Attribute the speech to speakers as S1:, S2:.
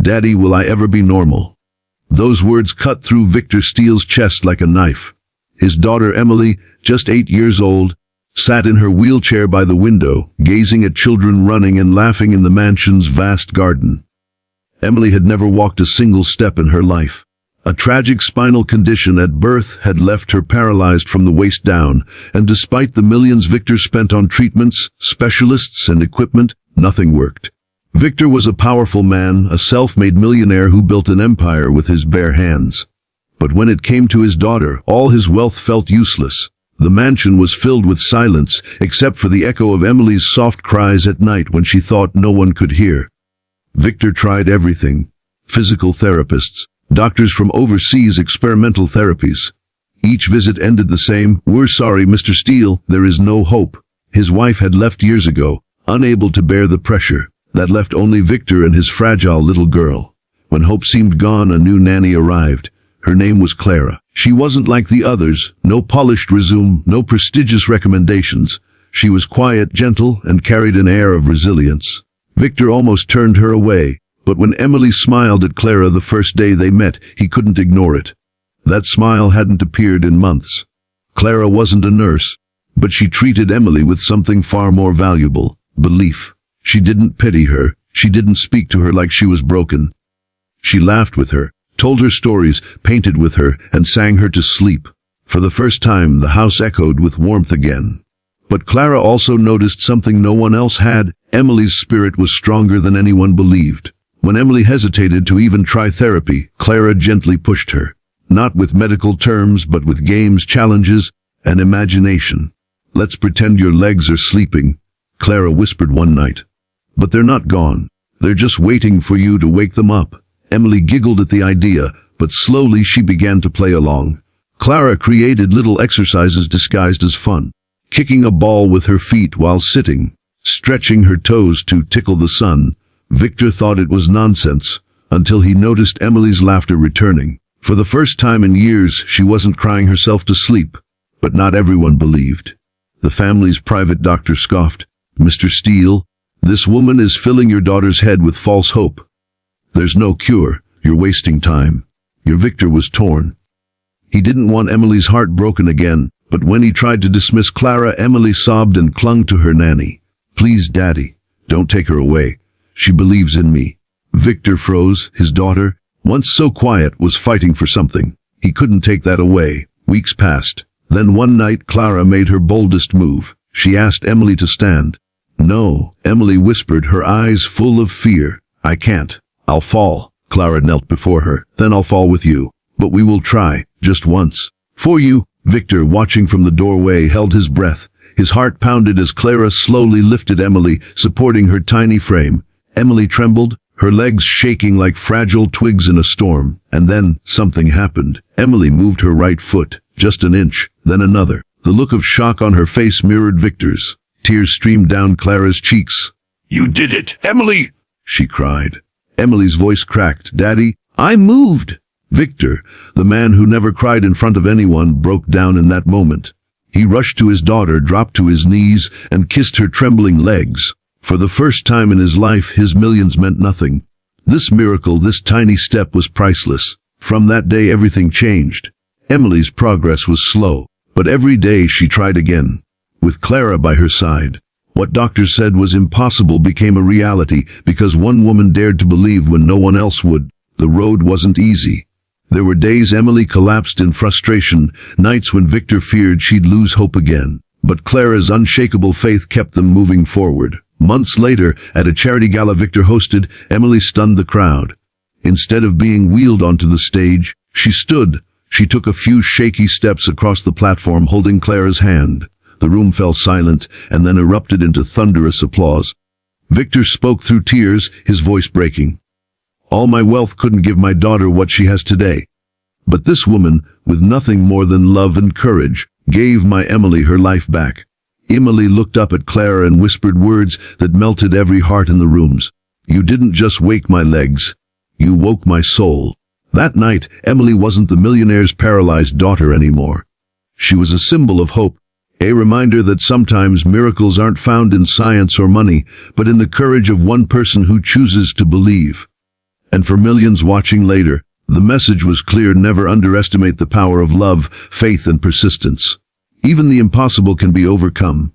S1: Daddy, will I ever be normal? Those words cut through Victor Steele's chest like a knife. His daughter Emily, just 8 years old, sat in her wheelchair by the window, gazing at children running and laughing in the mansion's vast garden. Emily had never walked a single step in her life. A tragic spinal condition at birth had left her paralyzed from the waist down, and despite the millions Victor spent on treatments, specialists, and equipment, nothing worked. Victor was a powerful man, a self-made millionaire who built an empire with his bare hands. But when it came to his daughter, all his wealth felt useless. The mansion was filled with silence, except for the echo of Emily's soft cries at night when she thought no one could hear. Victor tried everything: physical therapists, doctors from overseas, experimental therapies. Each visit ended the same: "We're sorry, Mr. Steele, there is no hope." His wife had left years ago, unable to bear the pressure. That left only Victor and his fragile little girl. When hope seemed gone, a new nanny arrived. Her name was Clara. She wasn't like the others, no polished resume, no prestigious recommendations. She was quiet, gentle, and carried an air of resilience. Victor almost turned her away, but when Emily smiled at Clara the first day they met, he couldn't ignore it. That smile hadn't appeared in months. Clara wasn't a nurse, but she treated Emily with something far more valuable: belief. She didn't pity her. She didn't speak to her like she was broken. She laughed with her, told her stories, painted with her, and sang her to sleep. For the first time, the house echoed with warmth again. But Clara also noticed something no one else had. Emily's spirit was stronger than anyone believed. When Emily hesitated to even try therapy, Clara gently pushed her. Not with medical terms, but with games, challenges, and imagination. "Let's pretend your legs are sleeping," Clara whispered one night. "But they're not gone. They're just waiting for you to wake them up." Emily giggled at the idea, but slowly she began to play along. Clara created little exercises disguised as fun. Kicking a ball with her feet while sitting, stretching her toes to tickle the sun. Victor thought it was nonsense, until he noticed Emily's laughter returning. For the first time in years, she wasn't crying herself to sleep. But not everyone believed. The family's private doctor scoffed. "Mr. Steele, this woman is filling your daughter's head with false hope. There's no cure. You're wasting time." Your Victor was torn. He didn't want Emily's heart broken again, but when he tried to dismiss Clara, Emily sobbed and clung to her nanny. "Please, Daddy, don't take her away. She believes in me." Victor froze. His daughter, once so quiet, was fighting for something. He couldn't take that away. Weeks passed. Then one night, Clara made her boldest move. She asked Emily to stand. "No," Emily whispered, her eyes full of fear. "I can't. I'll fall." Clara knelt before her. "Then I'll fall with you. But we will try, just once. For you." Victor, watching from the doorway, held his breath. His heart pounded as Clara slowly lifted Emily, supporting her tiny frame. Emily trembled, her legs shaking like fragile twigs in a storm. And then something happened. Emily moved her right foot, just an inch, then another. The look of shock on her face mirrored Victor's. Tears streamed down Clara's cheeks. "You did it, Emily!" she cried. Emily's voice cracked. "Daddy, I moved!" Victor, the man who never cried in front of anyone, broke down in that moment. He rushed to his daughter, dropped to his knees, and kissed her trembling legs. For the first time in his life, his millions meant nothing. This miracle, this tiny step, was priceless. From that day, everything changed. Emily's progress was slow, but every day she tried again. With Clara by her side, what doctors said was impossible became a reality because one woman dared to believe when no one else would. The road wasn't easy. There were days Emily collapsed in frustration, nights when Victor feared she'd lose hope again. But Clara's unshakable faith kept them moving forward. Months later, at a charity gala Victor hosted, Emily stunned the crowd. Instead of being wheeled onto the stage, she stood. She took a few shaky steps across the platform, holding Clara's hand. The room fell silent, and then erupted into thunderous applause. Victor spoke through tears, his voice breaking. "All my wealth couldn't give my daughter what she has today. But this woman, with nothing more than love and courage, gave my Emily her life back." Emily looked up at Clara and whispered words that melted every heart in the rooms. "You didn't just wake my legs. You woke my soul." That night, Emily wasn't the millionaire's paralyzed daughter anymore. She was a symbol of hope, a reminder that sometimes miracles aren't found in science or money, but in the courage of one person who chooses to believe. And for millions watching later, the message was clear: never underestimate the power of love, faith, and persistence. Even the impossible can be overcome.